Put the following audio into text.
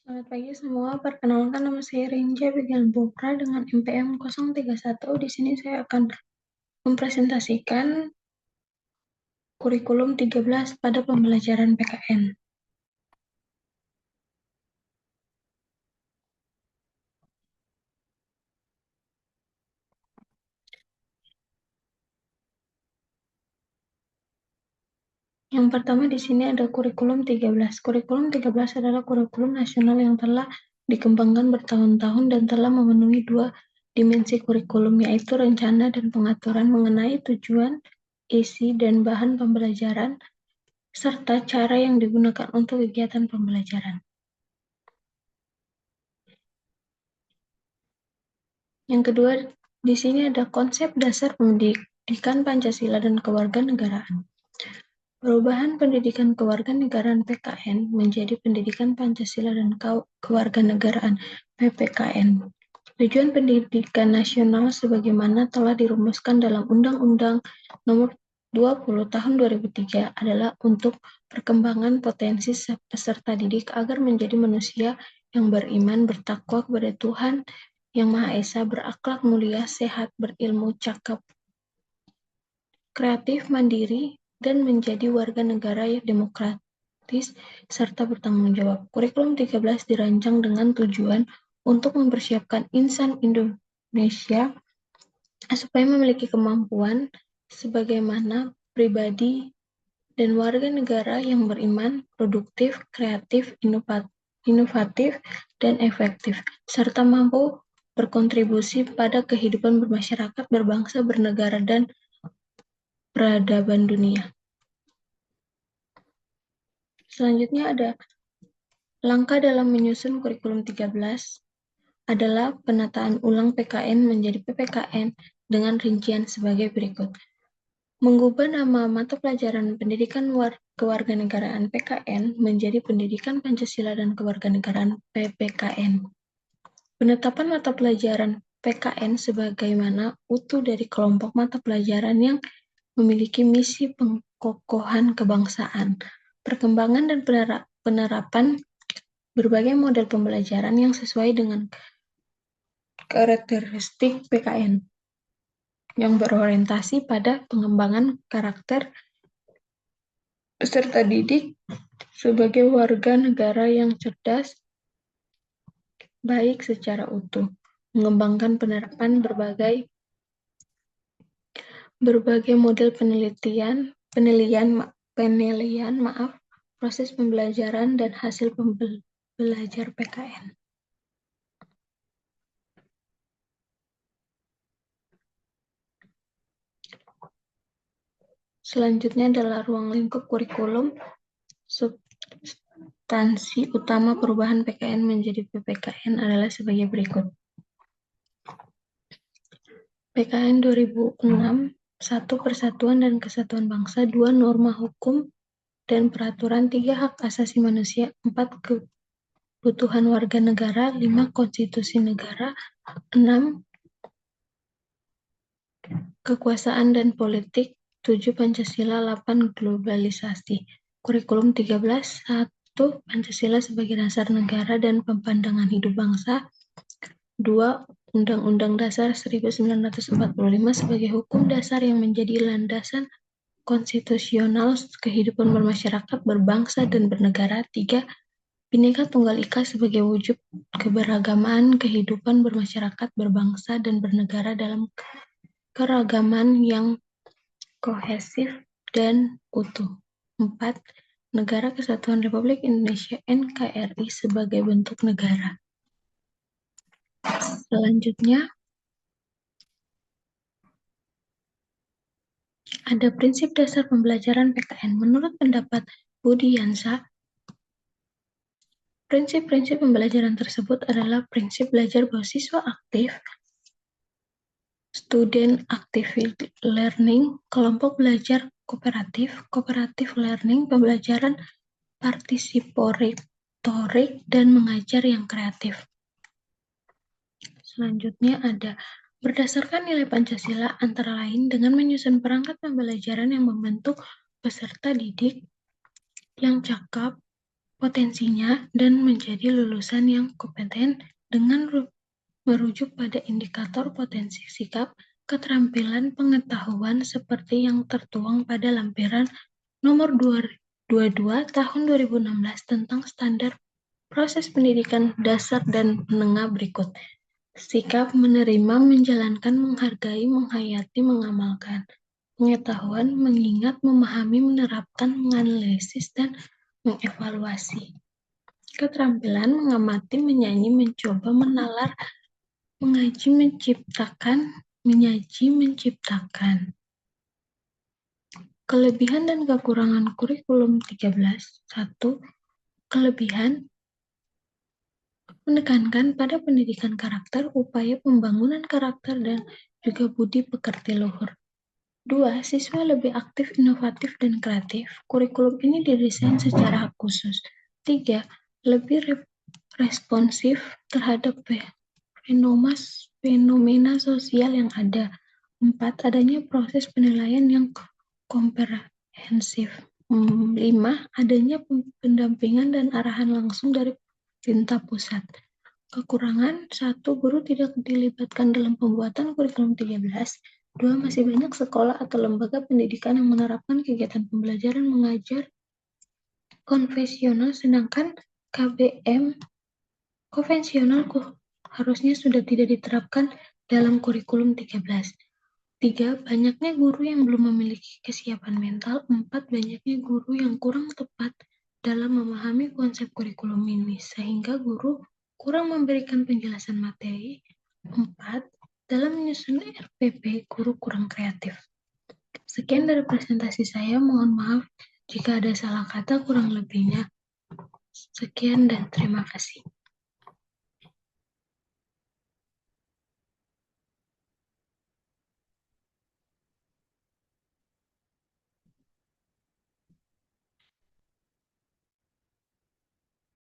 Selamat pagi semua, perkenalkan nama saya Rinja Wigan Pupra dengan NPM 031. Di sini saya akan mempresentasikan kurikulum 13 pada pembelajaran PKN. Yang pertama di sini ada kurikulum 13. Kurikulum 13 adalah kurikulum nasional yang telah dikembangkan bertahun-tahun dan telah memenuhi dua dimensi kurikulum, yaitu rencana dan pengaturan mengenai tujuan, isi, dan bahan pembelajaran, serta cara yang digunakan untuk kegiatan pembelajaran. Yang kedua, di sini ada konsep dasar pendidikan Pancasila dan kewarganegaraan. Perubahan pendidikan kewarganegaraan PKN menjadi pendidikan Pancasila dan kewarganegaraan PPKN. Tujuan pendidikan nasional sebagaimana telah dirumuskan dalam Undang-Undang Nomor 20 Tahun 2003 adalah untuk perkembangan potensi peserta didik agar menjadi manusia yang beriman, bertakwa kepada Tuhan yang Maha Esa, berakhlak mulia, sehat, berilmu, cakap, kreatif, mandiri, dan menjadi warga negara yang demokratis serta bertanggung jawab. Kurikulum 13 dirancang dengan tujuan untuk mempersiapkan insan Indonesia supaya memiliki kemampuan sebagaimana pribadi dan warga negara yang beriman, produktif, kreatif, inovatif, dan efektif, serta mampu berkontribusi pada kehidupan bermasyarakat, berbangsa, bernegara, dan peradaban dunia. Selanjutnya ada langkah dalam menyusun kurikulum 13 adalah penataan ulang PKN menjadi PPKN dengan rincian sebagai berikut. Mengubah nama mata pelajaran pendidikan kewarganegaraan PKN menjadi pendidikan Pancasila dan kewarganegaraan PPKN. Penetapan mata pelajaran PKN sebagaimana utuh dari kelompok mata pelajaran yang memiliki misi pengkokohan kebangsaan, perkembangan dan penerapan berbagai model pembelajaran yang sesuai dengan karakteristik PKN, yang berorientasi pada pengembangan karakter peserta didik sebagai warga negara yang cerdas, baik secara utuh, mengembangkan penerapan berbagai model penilaian, proses pembelajaran dan hasil belajar PKN. Selanjutnya adalah ruang lingkup kurikulum. Substansi utama perubahan PKN menjadi PPKN adalah sebagai berikut. PKN 2006, 1. Persatuan dan Kesatuan Bangsa, 2. Norma hukum dan peraturan, 3. Hak asasi manusia, 4. Kebutuhan warga negara, 5. Konstitusi negara, 6. Kekuasaan dan politik, 7. Pancasila, 8. Globalisasi. Kurikulum 13, 1. Pancasila sebagai dasar negara dan pandangan hidup bangsa, 2. Undang-Undang Dasar 1945 sebagai hukum dasar yang menjadi landasan konstitusional kehidupan bermasyarakat, berbangsa, dan bernegara, 3. Bhinneka Tunggal Ika sebagai wujud keberagaman kehidupan bermasyarakat, berbangsa, dan bernegara dalam keragaman yang kohesif dan utuh. 4. Negara Kesatuan Republik Indonesia NKRI sebagai bentuk negara. Selanjutnya, ada prinsip dasar pembelajaran PKN. Menurut pendapat Budi Yansa, prinsip-prinsip pembelajaran tersebut adalah prinsip belajar bahwa siswa aktif, student active learning, kelompok belajar kooperatif, cooperative learning, pembelajaran partisipatorik, dan mengajar yang kreatif. Selanjutnya ada berdasarkan nilai Pancasila antara lain dengan menyusun perangkat pembelajaran yang membentuk peserta didik yang cakap, potensinya dan menjadi lulusan yang kompeten dengan merujuk pada indikator potensi sikap, keterampilan, pengetahuan seperti yang tertuang pada lampiran nomor 22 tahun 2016 tentang standar proses pendidikan dasar dan menengah berikut. Sikap menerima, menjalankan, menghargai, menghayati, mengamalkan. Pengetahuan, mengingat, memahami, menerapkan, menganalisis, dan mengevaluasi. Keterampilan, mengamati, menyanyi, mencoba, menalar, mengaji, menciptakan, menyaji, menciptakan. Kelebihan dan kekurangan kurikulum 13. 1. Kelebihan menekankan pada pendidikan karakter, upaya pembangunan karakter, dan juga budi pekerti luhur. 2. Siswa lebih aktif, inovatif, dan kreatif. Kurikulum ini didesain secara khusus. 3. Lebih responsif terhadap fenomena sosial yang ada. 4. Adanya proses penilaian yang komprehensif. 5. Adanya pendampingan dan arahan langsung dari pemerintah pusat. Kekurangan, 1. Guru tidak dilibatkan dalam pembuatan kurikulum 13. 2. Masih banyak sekolah atau lembaga pendidikan yang menerapkan kegiatan pembelajaran mengajar konvensional, sedangkan KBM konvensional harusnya sudah tidak diterapkan dalam kurikulum 13. 3. Banyaknya guru yang belum memiliki kesiapan mental. 4. Banyaknya guru yang kurang tepat dalam memahami konsep kurikulum ini, sehingga guru kurang memberikan penjelasan materi. 4. Dalam menyusun RPP, guru kurang kreatif. Sekian dari presentasi saya, mohon maaf jika ada salah kata kurang lebihnya. Sekian dan terima kasih.